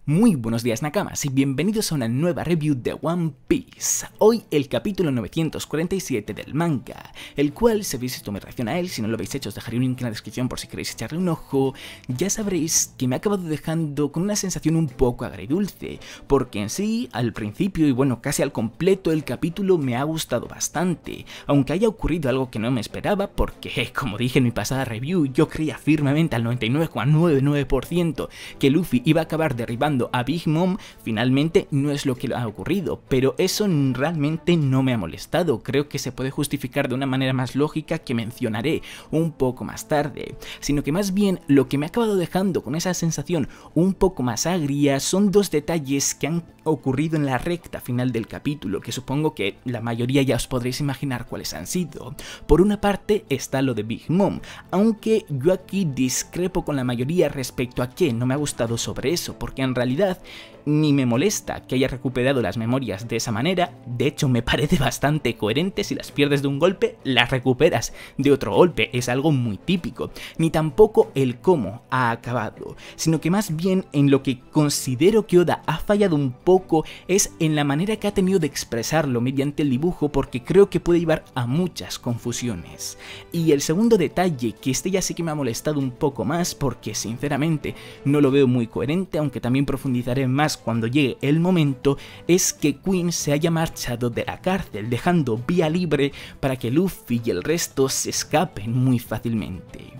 Muy buenos días Nakamas y bienvenidos a una nueva review de One Piece. Hoy el capítulo 947 del manga, el cual si habéis visto mi reacción a él, si no lo habéis hecho os dejaré un link en la descripción por si queréis echarle un ojo. Ya sabréis que me ha acabado dejando con una sensación un poco agridulce, porque en sí, al principio y bueno, casi al completo el capítulo me ha gustado bastante, aunque haya ocurrido algo que no me esperaba porque, como dije en mi pasada review, yo creía firmemente al 99,99% que Luffy iba a acabar derribando a Big Mom. Finalmente no es lo que ha ocurrido, pero eso realmente no me ha molestado. Creo que se puede justificar de una manera más lógica que mencionaré un poco más tarde, sino que más bien lo que me ha acabado dejando con esa sensación un poco más agria son dos detalles que han ocurrido en la recta final del capítulo, que supongo que la mayoría ya os podréis imaginar cuáles han sido. Por una parte está lo de Big Mom, aunque yo aquí discrepo con la mayoría respecto a que no me ha gustado sobre eso, porque en realidad ni me molesta que haya recuperado las memorias de esa manera. De hecho me parece bastante coherente. Si las pierdes de un golpe, las recuperas de otro golpe, es algo muy típico. Ni tampoco el cómo ha acabado, sino que más bien en lo que considero que Oda ha fallado un poco es en la manera que ha tenido de expresarlo mediante el dibujo, porque creo que puede llevar a muchas confusiones. Y el segundo detalle, que este ya sí que me ha molestado un poco más, porque sinceramente no lo veo muy coherente, aunque también profundizaré más cuando llegue el momento, es que Queen se haya marchado de la cárcel, dejando vía libre para que Luffy y el resto se escapen muy fácilmente.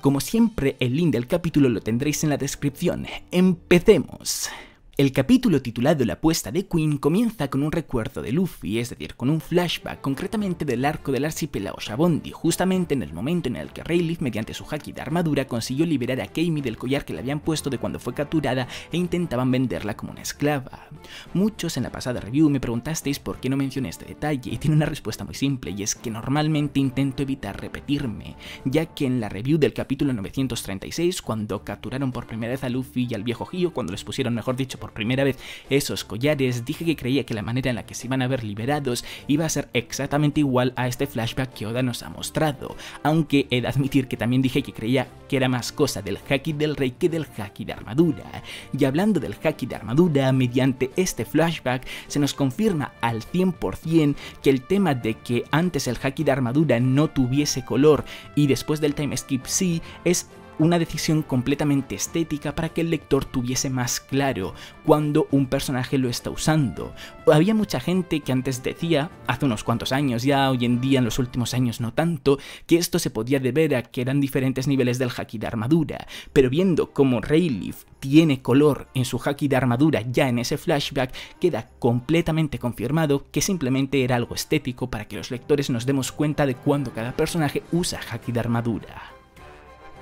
Como siempre, el link del capítulo lo tendréis en la descripción. ¡Empecemos! El capítulo titulado La apuesta de Queen comienza con un recuerdo de Luffy, es decir, con un flashback concretamente del arco del archipiélago Shabondi, justamente en el momento en el que Rayleigh, mediante su haki de armadura, consiguió liberar a Kami del collar que le habían puesto de cuando fue capturada e intentaban venderla como una esclava. Muchos en la pasada review me preguntasteis por qué no mencioné este detalle, y tiene una respuesta muy simple, y es que normalmente intento evitar repetirme, ya que en la review del capítulo 936, cuando capturaron por primera vez a Luffy y al viejo Hio, cuando les pusieron, mejor dicho, por primera vez esos collares, dije que creía que la manera en la que se iban a ver liberados iba a ser exactamente igual a este flashback que Oda nos ha mostrado, aunque he de admitir que también dije que creía que era más cosa del haki del rey que del haki de armadura. Y hablando del haki de armadura, mediante este flashback se nos confirma al 100% que el tema de que antes el haki de armadura no tuviese color y después del time skip sí, es una decisión completamente estética para que el lector tuviese más claro cuando un personaje lo está usando. Había mucha gente que antes decía, hace unos cuantos años ya, hoy en día en los últimos años no tanto, que esto se podía deber a que eran diferentes niveles del haki de armadura, pero viendo cómo Rayleigh tiene color en su haki de armadura ya en ese flashback, queda completamente confirmado que simplemente era algo estético para que los lectores nos demos cuenta de cuando cada personaje usa haki de armadura.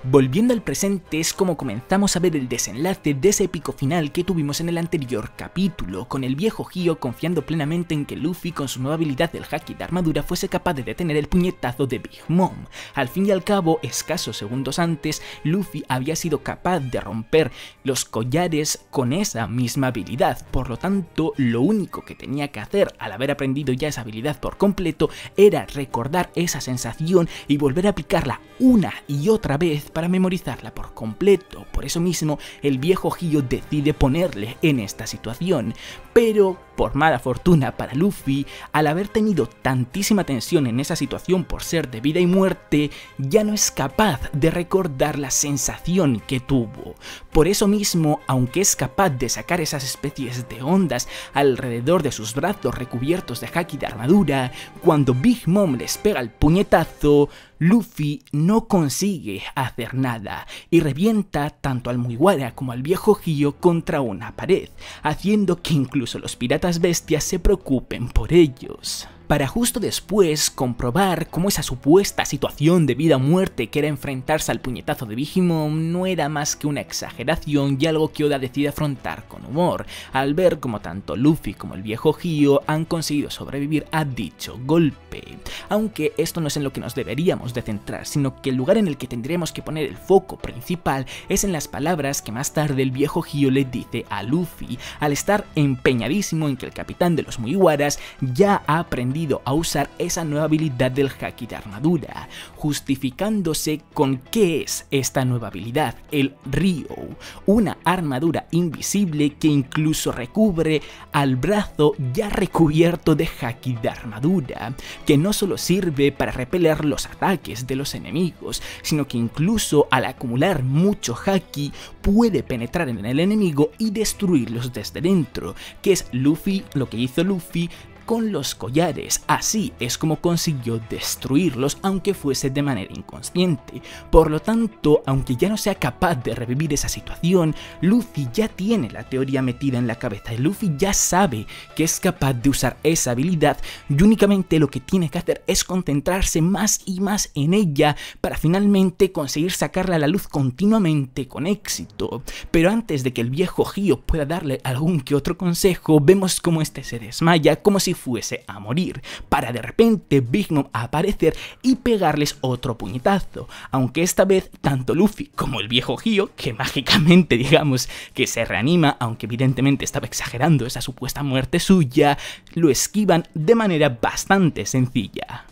Volviendo al presente es como comenzamos a ver el desenlace de ese épico final que tuvimos en el anterior capítulo, con el viejo Hio confiando plenamente en que Luffy con su nueva habilidad del haki de armadura fuese capaz de detener el puñetazo de Big Mom. Al fin y al cabo, escasos segundos antes, Luffy había sido capaz de romper los collares con esa misma habilidad, por lo tanto lo único que tenía que hacer al haber aprendido ya esa habilidad por completo era recordar esa sensación y volver a aplicarla una y otra vez para memorizarla por completo. Por eso mismo el viejo Hio decide ponerle en esta situación, pero por mala fortuna para Luffy, al haber tenido tantísima tensión en esa situación por ser de vida y muerte, ya no es capaz de recordar la sensación que tuvo. Por eso mismo, aunque es capaz de sacar esas especies de ondas alrededor de sus brazos recubiertos de haki de armadura, cuando Big Mom les pega el puñetazo, Luffy no consigue hacer nada y revienta tanto al Mugiwara como al viejo Hio contra una pared, haciendo que incluso los piratas bestias se preocupen por ellos, para justo después comprobar cómo esa supuesta situación de vida o muerte que era enfrentarse al puñetazo de Big Mom no era más que una exageración y algo que Oda decide afrontar con humor, al ver como tanto Luffy como el viejo Hio han conseguido sobrevivir a dicho golpe. Aunque esto no es en lo que nos deberíamos de centrar, sino que el lugar en el que tendríamos que poner el foco principal es en las palabras que más tarde el viejo Hio le dice a Luffy, al estar empeñadísimo en que el capitán de los Mugiwaras ya ha aprendido a usar esa nueva habilidad del haki de armadura, justificándose con qué es esta nueva habilidad, el Ryou, una armadura invisible que incluso recubre al brazo ya recubierto de haki de armadura, que no solo sirve para repeler los ataques de los enemigos, sino que incluso al acumular mucho haki puede penetrar en el enemigo y destruirlos desde dentro, que es lo que hizo Luffy con los collares. Así es como consiguió destruirlos, aunque fuese de manera inconsciente. Por lo tanto, aunque ya no sea capaz de revivir esa situación, Luffy ya tiene la teoría metida en la cabeza y Luffy ya sabe que es capaz de usar esa habilidad y únicamente lo que tiene que hacer es concentrarse más y más en ella para finalmente conseguir sacarla a la luz continuamente con éxito. Pero antes de que el viejo Hyo pueda darle algún que otro consejo, vemos como este se desmaya como si fuese a morir, para de repente Big Mom aparecer y pegarles otro puñetazo, aunque esta vez tanto Luffy como el viejo Hyo, que mágicamente digamos que se reanima, aunque evidentemente estaba exagerando esa supuesta muerte suya, lo esquivan de manera bastante sencilla.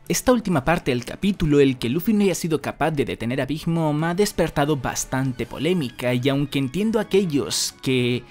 Esta última parte del capítulo, el que Luffy no haya sido capaz de detener a Big Mom, ha despertado bastante polémica, y aunque entiendo a aquellos que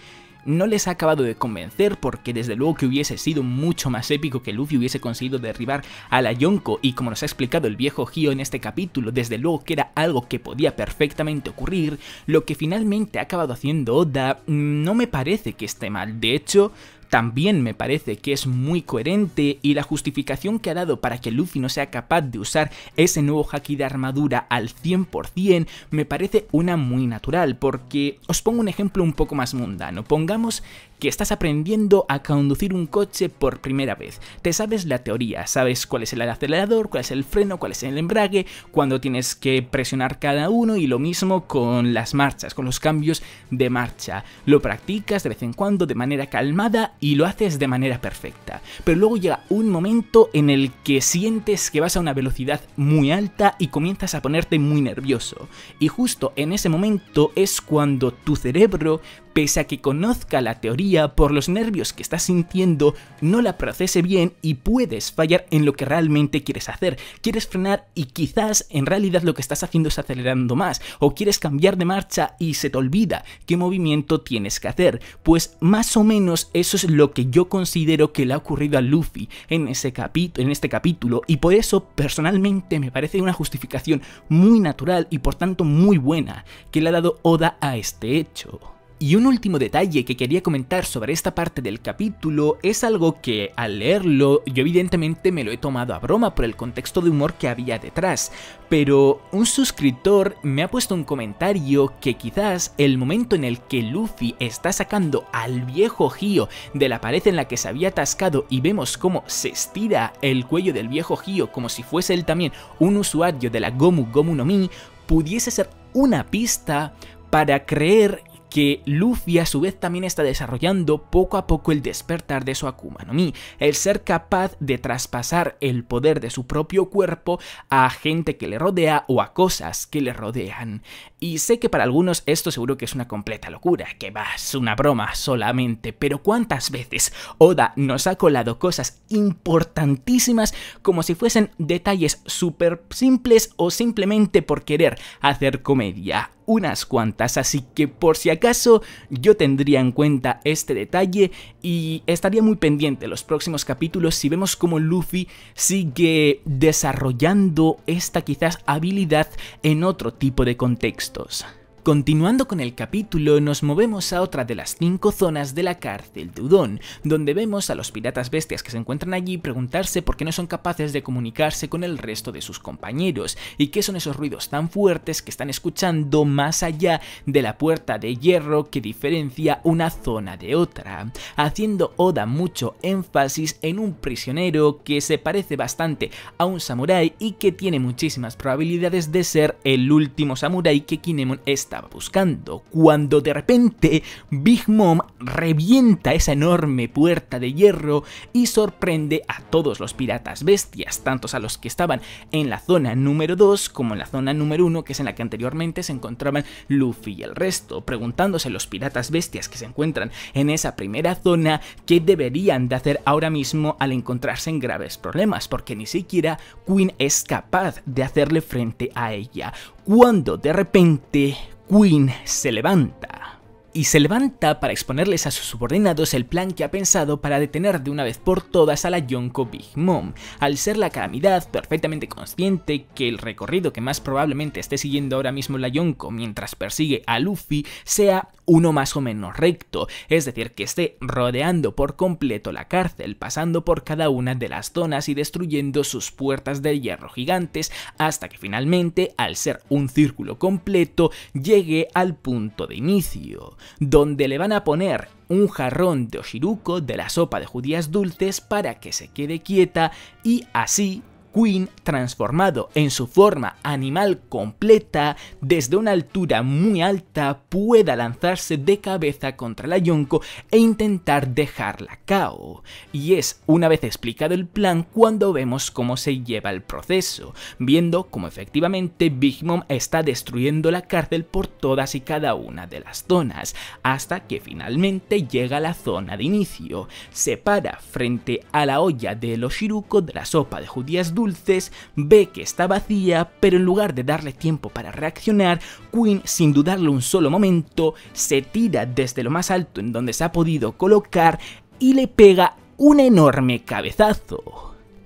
no les ha acabado de convencer, porque desde luego que hubiese sido mucho más épico que Luffy hubiese conseguido derribar a la Yonko, y como nos ha explicado el viejo Hyo en este capítulo, desde luego que era algo que podía perfectamente ocurrir, lo que finalmente ha acabado haciendo Oda no me parece que esté mal. De hecho, también me parece que es muy coherente, y la justificación que ha dado para que Luffy no sea capaz de usar ese nuevo haki de armadura al 100% me parece una muy natural, porque os pongo un ejemplo un poco más mundano. Pongamos que estás aprendiendo a conducir un coche por primera vez. Te sabes la teoría, sabes cuál es el acelerador, cuál es el freno, cuál es el embrague, cuándo tienes que presionar cada uno, y lo mismo con las marchas, con los cambios de marcha. Lo practicas de vez en cuando de manera calmada y lo haces de manera perfecta. Pero luego llega un momento en el que sientes que vas a una velocidad muy alta y comienzas a ponerte muy nervioso. Y justo en ese momento es cuando tu cerebro, pese a que conozca la teoría, por los nervios que estás sintiendo, no la procese bien y puedes fallar en lo que realmente quieres hacer. Quieres frenar y quizás en realidad lo que estás haciendo es acelerando más, o quieres cambiar de marcha y se te olvida qué movimiento tienes que hacer. Pues más o menos eso es lo que yo considero que le ha ocurrido a Luffy en este capítulo, y por eso personalmente me parece una justificación muy natural y por tanto muy buena que le ha dado Oda a este hecho. Y un último detalle que quería comentar sobre esta parte del capítulo es algo que al leerlo yo evidentemente me lo he tomado a broma por el contexto de humor que había detrás, pero un suscriptor me ha puesto un comentario que quizás el momento en el que Luffy está sacando al viejo Hyo de la pared en la que se había atascado y vemos cómo se estira el cuello del viejo Hyo como si fuese él también un usuario de la Gomu Gomu no Mi, pudiese ser una pista para creer que Luffy a su vez también está desarrollando poco a poco el despertar de su Akuma no Mi, el ser capaz de traspasar el poder de su propio cuerpo a gente que le rodea o a cosas que le rodean. Y sé que para algunos esto seguro que es una completa locura, que va, es una broma solamente, pero ¿cuántas veces Oda nos ha colado cosas importantísimas como si fuesen detalles súper simples o simplemente por querer hacer comedia? Unas cuantas, así que por si acaso yo tendría en cuenta este detalle y estaría muy pendiente en los próximos capítulos si vemos cómo Luffy sigue desarrollando esta quizás habilidad en otro tipo de contextos. Continuando con el capítulo, nos movemos a otra de las 5 zonas de la cárcel de Udon, donde vemos a los piratas bestias que se encuentran allí preguntarse por qué no son capaces de comunicarse con el resto de sus compañeros, y qué son esos ruidos tan fuertes que están escuchando más allá de la puerta de hierro que diferencia una zona de otra, haciendo Oda mucho énfasis en un prisionero que se parece bastante a un samurái y que tiene muchísimas probabilidades de ser el último samurái que Kinemon estaba buscando, cuando de repente Big Mom revienta esa enorme puerta de hierro y sorprende a todos los piratas bestias, tanto a los que estaban en la zona número 2 como en la zona número 1, que es en la que anteriormente se encontraban Luffy y el resto, preguntándose los piratas bestias que se encuentran en esa primera zona qué deberían de hacer ahora mismo al encontrarse en graves problemas, porque ni siquiera Queen es capaz de hacerle frente a ella, cuando de repente Queen se levanta. y se levanta para exponerles a sus subordinados el plan que ha pensado para detener de una vez por todas a la Yonko Big Mom, al ser la calamidad perfectamente consciente que el recorrido que más probablemente esté siguiendo ahora mismo la Yonko mientras persigue a Luffy sea uno más o menos recto, es decir, que esté rodeando por completo la cárcel, pasando por cada una de las zonas y destruyendo sus puertas de hierro gigantes hasta que finalmente, al ser un círculo completo, llegue al punto de inicio, donde le van a poner un jarrón de Oshiruko de la sopa de judías dulces para que se quede quieta y así Queen, transformado en su forma animal completa, desde una altura muy alta pueda lanzarse de cabeza contra la Yonko e intentar dejarla KO. Y es una vez explicado el plan cuando vemos cómo se lleva el proceso, viendo cómo efectivamente Big Mom está destruyendo la cárcel por todas y cada una de las zonas, hasta que finalmente llega a la zona de inicio, se para frente a la olla del Oshiruko de la sopa de judías dulces, ve que está vacía, pero en lugar de darle tiempo para reaccionar, Queen, sin dudarlo un solo momento, se tira desde lo más alto en donde se ha podido colocar y le pega un enorme cabezazo.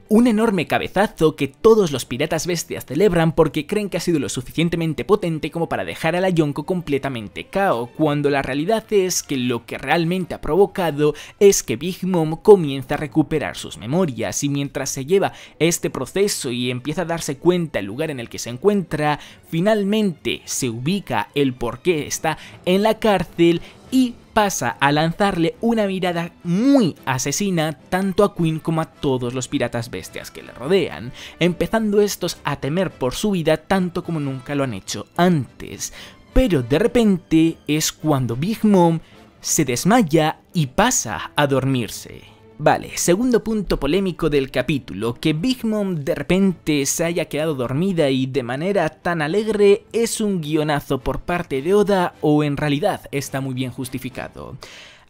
Un enorme cabezazo que todos los piratas bestias celebran porque creen que ha sido lo suficientemente potente como para dejar a la Yonko completamente KO, cuando la realidad es que lo que realmente ha provocado es que Big Mom comienza a recuperar sus memorias, y mientras se lleva este proceso y empieza a darse cuenta el lugar en el que se encuentra, finalmente se ubica el por qué está en la cárcel y pasa a lanzarle una mirada muy asesina tanto a Queen como a todos los piratas bestias que le rodean, empezando estos a temer por su vida tanto como nunca lo han hecho antes. Pero de repente es cuando Big Mom se desmaya y pasa a dormirse. Vale, segundo punto polémico del capítulo, que Big Mom de repente se haya quedado dormida y de manera tan alegre es un guionazo por parte de Oda o en realidad está muy bien justificado.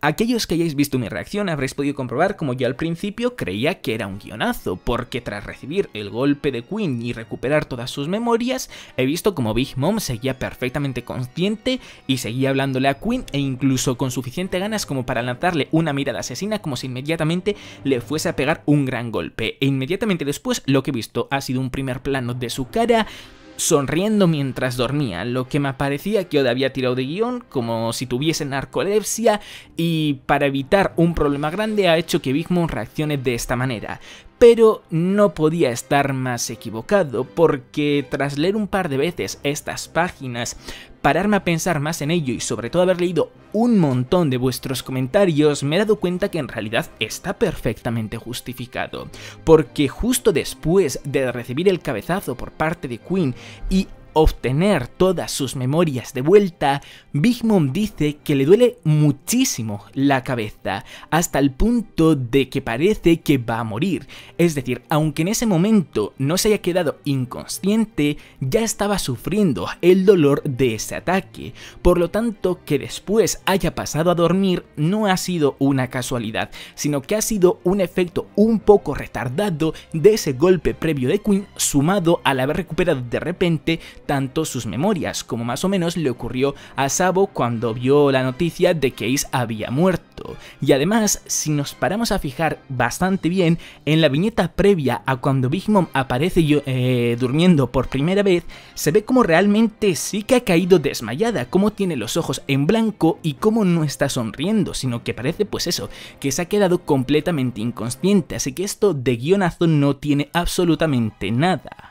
Aquellos que hayáis visto mi reacción habréis podido comprobar como yo al principio creía que era un guionazo, porque tras recibir el golpe de Queen y recuperar todas sus memorias, he visto como Big Mom seguía perfectamente consciente y seguía hablándole a Queen e incluso con suficiente ganas como para lanzarle una mirada asesina como si inmediatamente le fuese a pegar un gran golpe. E inmediatamente después lo que he visto ha sido un primer plano de su cara sonriendo mientras dormía, lo que me parecía que Oda había tirado de guión como si tuviese narcolepsia, y para evitar un problema grande ha hecho que Big Mom reaccione de esta manera. Pero no podía estar más equivocado, porque tras leer un par de veces estas páginas, pararme a pensar más en ello y sobre todo haber leído un montón de vuestros comentarios, me he dado cuenta que en realidad está perfectamente justificado, porque justo después de recibir el cabezazo por parte de Queen y obtener todas sus memorias de vuelta, Big Mom dice que le duele muchísimo la cabeza, hasta el punto de que parece que va a morir. Es decir, aunque en ese momento no se haya quedado inconsciente, ya estaba sufriendo el dolor de ese ataque. Por lo tanto, que después haya pasado a dormir no ha sido una casualidad, sino que ha sido un efecto un poco retardado de ese golpe previo de Queen, sumado al haber recuperado de repente tanto sus memorias, como más o menos le ocurrió a Sabo cuando vio la noticia de que Ace había muerto. Y además, si nos paramos a fijar bastante bien, en la viñeta previa a cuando Big Mom aparece durmiendo por primera vez, se ve como realmente sí que ha caído desmayada, como tiene los ojos en blanco y como no está sonriendo, sino que parece pues eso, que se ha quedado completamente inconsciente, así que esto de guionazo no tiene absolutamente nada.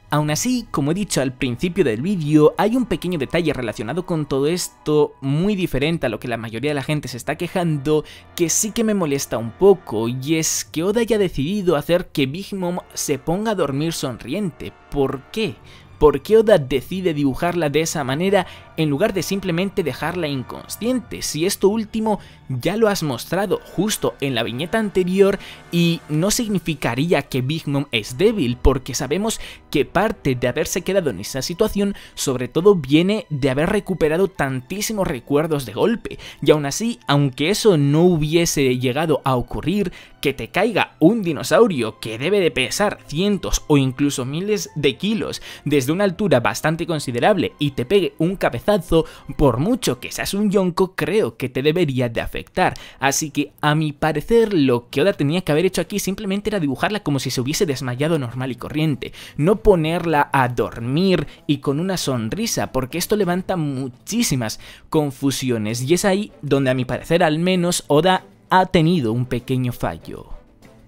Aún así, como he dicho al principio del vídeo, hay un pequeño detalle relacionado con todo esto, muy diferente a lo que la mayoría de la gente se está quejando, que sí que me molesta un poco, y es que Oda haya decidido hacer que Big Mom se ponga a dormir sonriente. ¿Por qué? ¿Por qué Oda decide dibujarla de esa manera en lugar de simplemente dejarla inconsciente? Si esto último ya lo has mostrado justo en la viñeta anterior y no significaría que Big Mom es débil, porque sabemos que parte de haberse quedado en esa situación sobre todo viene de haber recuperado tantísimos recuerdos de golpe, y aún así, aunque eso no hubiese llegado a ocurrir, que te caiga un dinosaurio que debe de pesar cientos o incluso miles de kilos desde una altura bastante considerable y te pegue un cabezazo mazazo, por mucho que seas un yonko, creo que te debería de afectar. Así que, a mi parecer, lo que Oda tenía que haber hecho aquí simplemente era dibujarla como si se hubiese desmayado normal y corriente, no ponerla a dormir y con una sonrisa, porque esto levanta muchísimas confusiones, y es ahí donde a mi parecer al menos Oda ha tenido un pequeño fallo.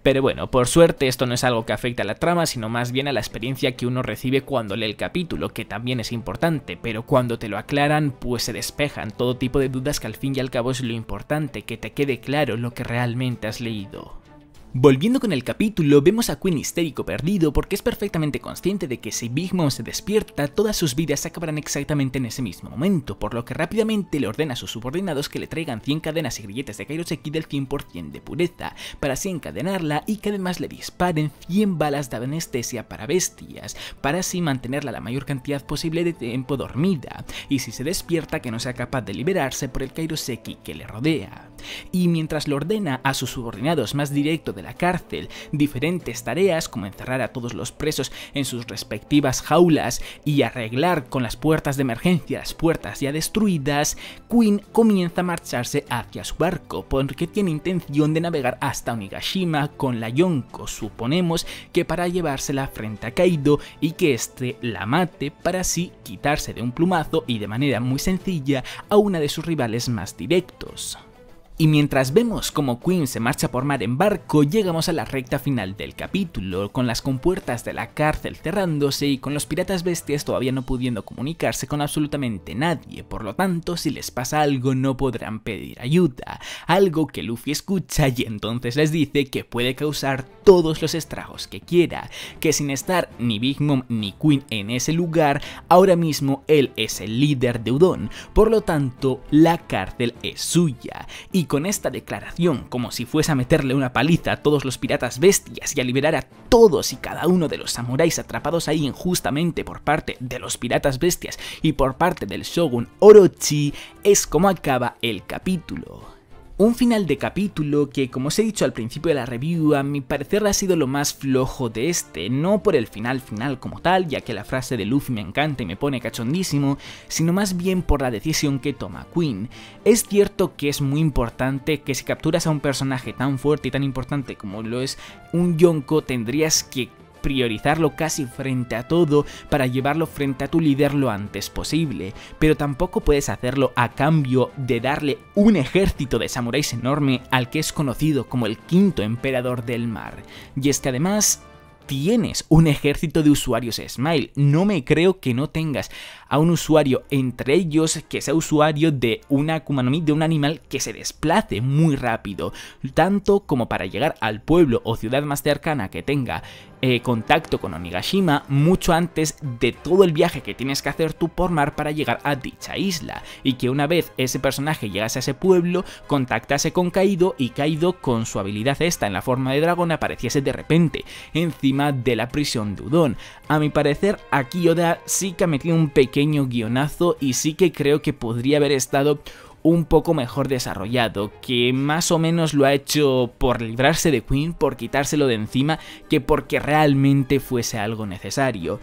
Pero bueno, por suerte esto no es algo que afecte a la trama, sino más bien a la experiencia que uno recibe cuando lee el capítulo, que también es importante, pero cuando te lo aclaran, pues se despejan todo tipo de dudas, que al fin y al cabo es lo importante, que te quede claro lo que realmente has leído. Volviendo con el capítulo, vemos a Queen histérico perdido porque es perfectamente consciente de que si Big Mom se despierta, todas sus vidas se acabarán exactamente en ese mismo momento, por lo que rápidamente le ordena a sus subordinados que le traigan 100 cadenas y grilletes de Kairoseki del 100% de pureza, para así encadenarla y que además le disparen 100 balas de anestesia para bestias, para así mantenerla la mayor cantidad posible de tiempo dormida, y si se despierta que no sea capaz de liberarse por el Kairoseki que le rodea. Y mientras le ordena a sus subordinados más directos de la cárcel diferentes tareas como encerrar a todos los presos en sus respectivas jaulas y arreglar con las puertas de emergencia las puertas ya destruidas, Queen comienza a marcharse hacia su barco porque tiene intención de navegar hasta Onigashima con la Yonko, suponemos que para llevársela frente a Kaido y que éste la mate para así quitarse de un plumazo y de manera muy sencilla a una de sus rivales más directos. Y mientras vemos como Queen se marcha por mar en barco, llegamos a la recta final del capítulo, con las compuertas de la cárcel cerrándose y con los piratas bestias todavía no pudiendo comunicarse con absolutamente nadie, por lo tanto si les pasa algo no podrán pedir ayuda, algo que Luffy escucha y entonces les dice que puede causar todos los estragos que quiera, que sin estar ni Big Mom ni Queen en ese lugar, ahora mismo él es el líder de Udon, por lo tanto la cárcel es suya, y con esta declaración, como si fuese a meterle una paliza a todos los piratas bestias y a liberar a todos y cada uno de los samuráis atrapados ahí injustamente por parte de los piratas bestias y por parte del shogun Orochi, es como acaba el capítulo. Un final de capítulo que, como os he dicho al principio de la review, a mi parecer ha sido lo más flojo de este, no por el final como tal, ya que la frase de Luffy me encanta y me pone cachondísimo, sino más bien por la decisión que toma Queen. Es cierto que es muy importante que si capturas a un personaje tan fuerte y tan importante como lo es un Yonko, tendrías que priorizarlo casi frente a todo para llevarlo frente a tu líder lo antes posible, pero tampoco puedes hacerlo a cambio de darle un ejército de samuráis enorme al que es conocido como el quinto emperador del mar. Y es que además tienes un ejército de usuarios Smile, no me creo que no tengas a un usuario entre ellos que sea usuario de una Akuma no Mi, de un animal que se desplace muy rápido, tanto como para llegar al pueblo o ciudad más cercana que tenga contacto con Onigashima mucho antes de todo el viaje que tienes que hacer tú por mar para llegar a dicha isla, y que una vez ese personaje llegase a ese pueblo contactase con Kaido y Kaido con su habilidad esta en la forma de dragón apareciese de repente encima de la prisión de Udon. A mi parecer aquí Oda sí que ha metido un pequeño guionazo y sí que creo que podría haber estado un poco mejor desarrollado, que más o menos lo ha hecho por librarse de Queen, por quitárselo de encima, que porque realmente fuese algo necesario.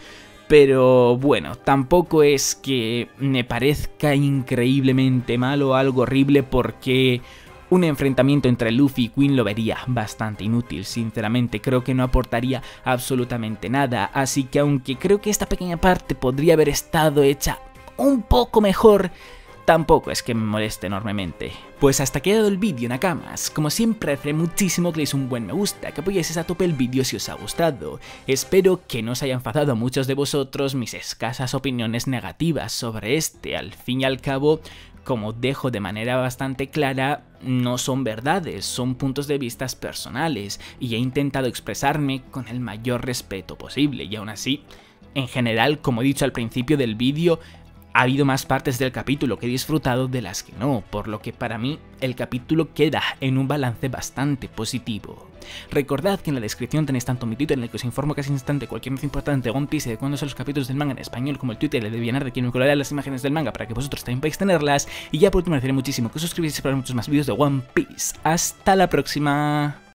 Pero bueno, tampoco es que me parezca increíblemente malo o algo horrible, porque un enfrentamiento entre Luffy y Queen lo vería bastante inútil, sinceramente creo que no aportaría absolutamente nada, así que aunque creo que esta pequeña parte podría haber estado hecha un poco mejor, tampoco es que me moleste enormemente. Pues hasta aquí ha dado el vídeo, Nakamas. Como siempre, haré muchísimo que le deis un buen me gusta, que apoyéis a tope el vídeo si os ha gustado. Espero que no os haya enfadado a muchos de vosotros mis escasas opiniones negativas sobre este. Al fin y al cabo, como dejo de manera bastante clara, no son verdades, son puntos de vista personales, y he intentado expresarme con el mayor respeto posible, y aún así, en general, como he dicho al principio del vídeo, ha habido más partes del capítulo que he disfrutado de las que no, por lo que para mí el capítulo queda en un balance bastante positivo. Recordad que en la descripción tenéis tanto mi Twitter, en el que os informo casi instante cualquier noticia importante de One Piece y de cuándo son los capítulos del manga en español, como el Twitter de Vianar, de quien me colgaré las imágenes del manga para que vosotros también podáis tenerlas, y ya por último me agradecería muchísimo que os suscribáis para muchos más vídeos de One Piece. ¡Hasta la próxima!